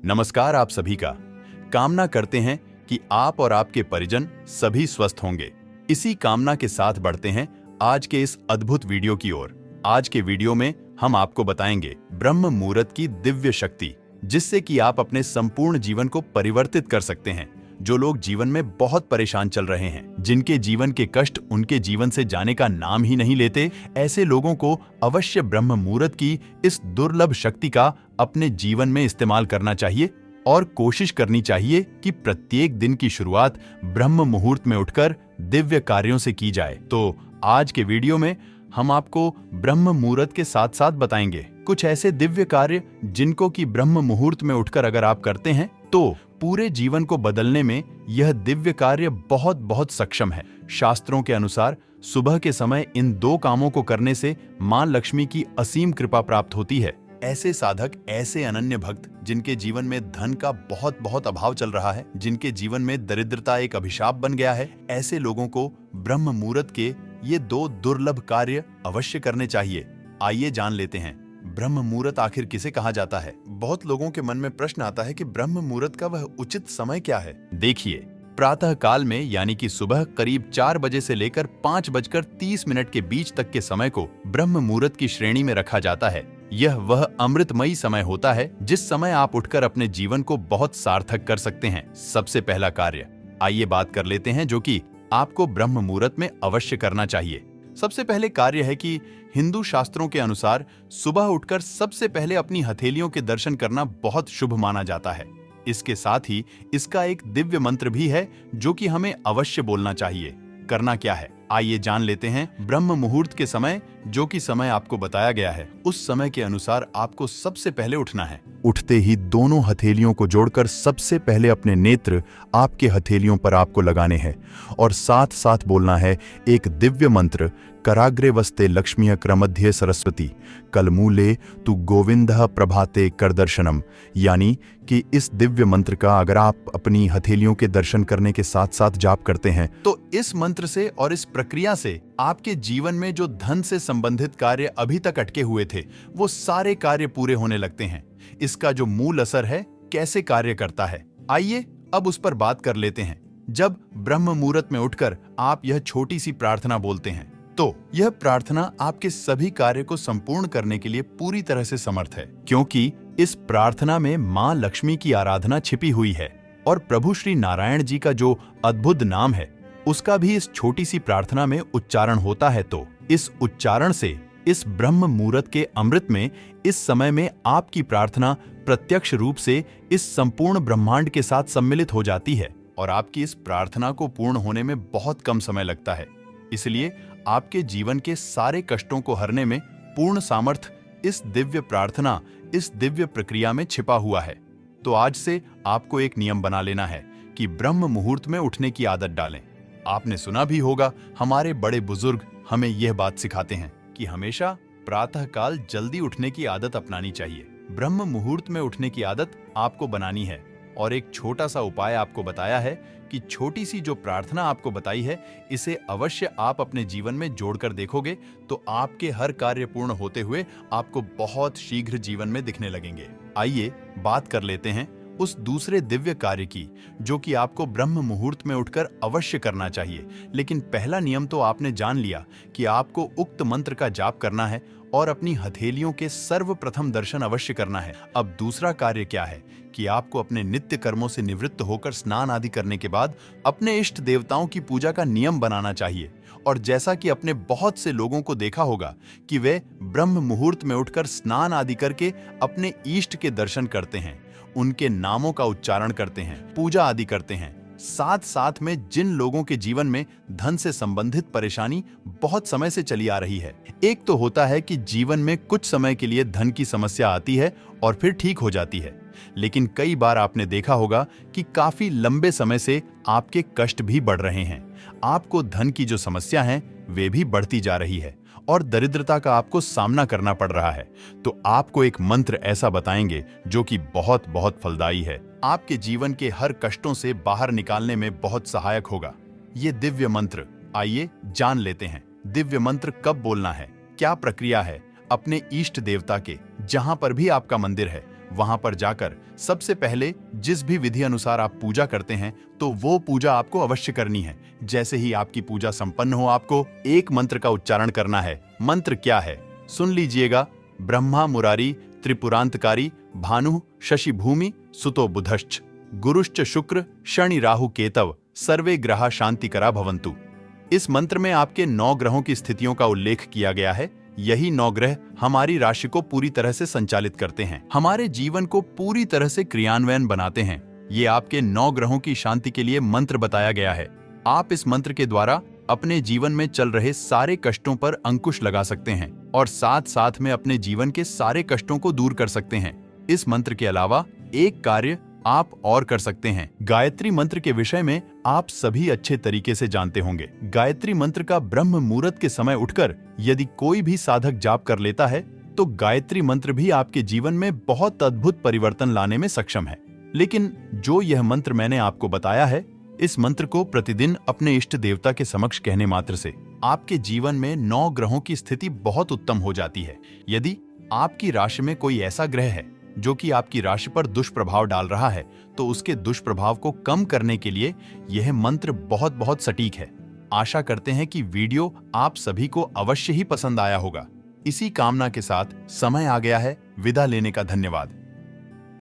नमस्कार आप सभी का। कामना करते हैं कि आप और आपके परिजन सभी स्वस्थ होंगे। इसी कामना के साथ बढ़ते हैं आज के इस अद्भुत वीडियो की ओर। आज के वीडियो में हम आपको बताएंगे ब्रह्म मुहूर्त की दिव्य शक्ति, जिससे कि आप अपने संपूर्ण जीवन को परिवर्तित कर सकते हैं। जो लोग जीवन में बहुत परेशान चल रहे हैं, जिनके जीवन के कष्ट उनके जीवन से जाने का नाम ही नहीं लेते, ऐसे लोगों को अवश्य ब्रह्म मुहूर्त की इस दुर्लभ शक्ति का अपने जीवन में इस्तेमाल करना चाहिए और कोशिश करनी चाहिए कि प्रत्येक दिन की शुरुआत ब्रह्म मुहूर्त में उठकर दिव्य कार्यों से की जाए। तो आज के वीडियो में हम आपको ब्रह्म मुहूर्त के साथ साथ बताएंगे कुछ ऐसे दिव्य कार्य जिनको कि ब्रह्म मुहूर्त में उठकर अगर आप करते हैं तो पूरे जीवन को बदलने में यह दिव्य कार्य बहुत बहुत सक्षम है। शास्त्रों के अनुसार सुबह के समय इन दो कामों को करने से मां लक्ष्मी की असीम कृपा प्राप्त होती है। ऐसे साधक, ऐसे अनन्य भक्त जिनके जीवन में धन का बहुत बहुत अभाव चल रहा है, जिनके जीवन में दरिद्रता एक अभिशाप बन गया है, ऐसे लोगों को ब्रह्म मुहूर्त के ये दो दुर्लभ कार्य अवश्य करने चाहिए। आइए जान लेते हैं ब्रह्म मुहूर्त आखिर किसे कहा जाता है। बहुत लोगों के मन में प्रश्न आता है कि ब्रह्म मुहूर्त का वह उचित समय क्या है। देखिए, प्रातः काल में यानी कि सुबह करीब 4 बजे से लेकर 5:30 के बीच तक के समय को ब्रह्म मुहूर्त की श्रेणी में रखा जाता है। यह वह अमृतमयी समय होता है जिस समय आप उठकर अपने जीवन को बहुत सार्थक कर सकते हैं। सबसे पहला कार्य आइए बात कर लेते हैं जो कि आपको ब्रह्म मुहूर्त में अवश्य करना चाहिए। सबसे पहले कार्य है कि हिंदू शास्त्रों के अनुसार सुबह उठकर सबसे पहले अपनी हथेलियों के दर्शन करना बहुत शुभ माना जाता है। इसके साथ ही इसका एक दिव्य मंत्र भी है जो कि हमें अवश्य बोलना चाहिए। करना क्या है आइए जान लेते हैं। ब्रह्म मुहूर्त के समय जो कि समय आपको बताया गया है, उस समय के अनुसार आपको सबसे पहले उठना है। उठते ही दोनों हथेलियों को जोड़कर सबसे पहले अपने नेत्र आपके हथेलियों पर आपको लगाने हैं और साथ साथ बोलना है एक दिव्य मंत्र, कराग्रे वस्ते लक्ष्मीय क्रमध्य सरस्वती कलमूले तु गोविंदः प्रभाते कर दर्शनम। यानी कि इस दिव्य मंत्र का अगर आप अपनी हथेलियों के दर्शन करने के साथ साथ जाप करते हैं तो इस मंत्र से और इस प्रक्रिया से आपके जीवन में जो धन से संबंधित कार्य अभी तक अटके हुए थे, वो सारे कार्य पूरे होने लगते हैं। इसका जो मूल असर है, कैसे कार्य करता है, आइए अब उस पर बात कर लेते हैं। जब ब्रह्म मुहूर्त में उठकर आप यह छोटी सी प्रार्थना बोलते हैं तो यह प्रार्थना आपके सभी कार्य को संपूर्ण करने के लिए पूरी तरह से समर्थ है, क्योंकि इस प्रार्थना में मां लक्ष्मी की आराधना छिपी हुई है और प्रभु श्री नारायण जी का जो अद्भुत नाम है उसका भी इस छोटी सी प्रार्थना में उच्चारण होता है। तो इस उच्चारण से इस ब्रह्म मुहूर्त के अमृत में इस समय में आपकी प्रार्थना प्रत्यक्ष रूप से इस संपूर्ण ब्रह्मांड के साथ सम्मिलित हो जाती है और आपकी इस प्रार्थना को पूर्ण होने में बहुत कम समय लगता है। इसलिए आपके जीवन के सारे कष्टों को हरने में पूर्ण सामर्थ्य इस दिव्य प्रार्थना, इस दिव्य प्रक्रिया में छिपा हुआ है। तो आज से आपको एक नियम बना लेना है कि ब्रह्म मुहूर्त में उठने की आदत डालें। आपने सुना भी होगा, हमारे बड़े बुजुर्ग हमें यह बात सिखाते हैं कि हमेशा प्रातःकाल जल्दी उठने की आदत अपनानी चाहिए। ब्रह्म मुहूर्त में उठने की आदत आपको बनानी है और एक छोटा सा उपाय आपको बताया है कि छोटी सी जो प्रार्थना आपको बताई है, इसे अवश्य आप अपने जीवन में जोड़कर देखोगे तो आपके हर कार्य पूर्ण होते हुए आपको बहुत शीघ्र जीवन में दिखने लगेंगे। आइए बात कर लेते हैं उस दूसरे दिव्य कार्य की जो कि आपको ब्रह्म मुहूर्त में उठकर अवश्य करना चाहिए। लेकिन पहला नियम तो आपने जान लिया कि आपको उक्त मंत्र का जाप करना है और अपनी हथेलियों के सर्वप्रथम दर्शन अवश्य करना है। अब दूसरा कार्य क्या है कि आपको अपने नित्य कर्मों से निवृत्त होकर स्नान आदि करने के बाद अपने इष्ट देवताओं की पूजा का नियम बनाना चाहिए। और जैसा कि अपने बहुत से लोगों को देखा होगा कि वे ब्रह्म मुहूर्त में उठकर स्नान आदि करके अपने इष्ट के दर्शन करते हैं, उनके नामों का उच्चारण करते हैं, पूजा आदि करते हैं। साथ साथ में जिन लोगों के जीवन में धन से संबंधित परेशानी बहुत समय से चली आ रही है, एक तो होता है कि जीवन में कुछ समय के लिए धन की समस्या आती है और फिर ठीक हो जाती है, लेकिन कई बार आपने देखा होगा कि काफी लंबे समय से आपके कष्ट भी बढ़ रहे हैं। आपको धन की जो समस्या है वे भी बढ़ती जा रही है और दरिद्रता का आपको सामना करना पड़ रहा है। तो आपको एक मंत्र ऐसा बताएंगे जो कि बहुत बहुत फलदायी है, आपके जीवन के हर कष्टों से बाहर निकालने में बहुत सहायक होगा। ये दिव्य मंत्र आइए जान लेते हैं। दिव्य मंत्र कब बोलना है, क्या प्रक्रिया है। अपने इष्ट देवता के जहां पर भी आपका मंदिर है वहां पर जाकर सबसे पहले जिस भी विधि अनुसार आप पूजा करते हैं तो वो पूजा आपको अवश्य करनी है। जैसे ही आपकी पूजा संपन्न हो, आपको एक मंत्र का उच्चारण करना है। मंत्र क्या है सुन लीजिएगा। ब्रह्मा मुरारी त्रिपुरांतकारी भानु शशि भूमि सुतो बुधश्च गुरुश्च शुक्र शनि राहु केतव सर्वे ग्रहा शांतिकरा भवन्तु। इस मंत्र में आपके 9 ग्रहों की स्थितियों का उल्लेख किया गया है। यही 9 ग्रह हमारी राशि को पूरी तरह से संचालित करते हैं, हमारे जीवन को पूरी तरह से क्रियान्वयन बनाते हैं। ये आपके 9 ग्रहों की शांति के लिए मंत्र बताया गया है। आप इस मंत्र के द्वारा अपने जीवन में चल रहे सारे कष्टों पर अंकुश लगा सकते हैं और साथ साथ में अपने जीवन के सारे कष्टों को दूर कर सकते हैं। इस मंत्र के अलावा एक कार्य आप और कर सकते हैं। गायत्री मंत्र के विषय में आप सभी अच्छे तरीके से जानते होंगे। गायत्री मंत्र का ब्रह्म मुहूर्त के समय उठकर यदि कोई भी साधक जाप कर लेता है तो गायत्री मंत्र भी आपके जीवन में बहुत अद्भुत परिवर्तन लाने में सक्षम है। लेकिन जो यह मंत्र मैंने आपको बताया है, इस मंत्र को प्रतिदिन अपने इष्ट देवता के समक्ष कहने मात्र से आपके जीवन में 9 ग्रहों की स्थिति बहुत उत्तम हो जाती है। यदि आपकी राशि में कोई ऐसा ग्रह है जो कि आपकी राशि पर दुष्प्रभाव डाल रहा है तो उसके दुष्प्रभाव को कम करने के लिए यह मंत्र बहुत बहुत सटीक है। आशा करते हैं कि वीडियो आप सभी को अवश्य ही पसंद आया होगा। इसी कामना के साथ समय आ गया है विदा लेने का। धन्यवाद।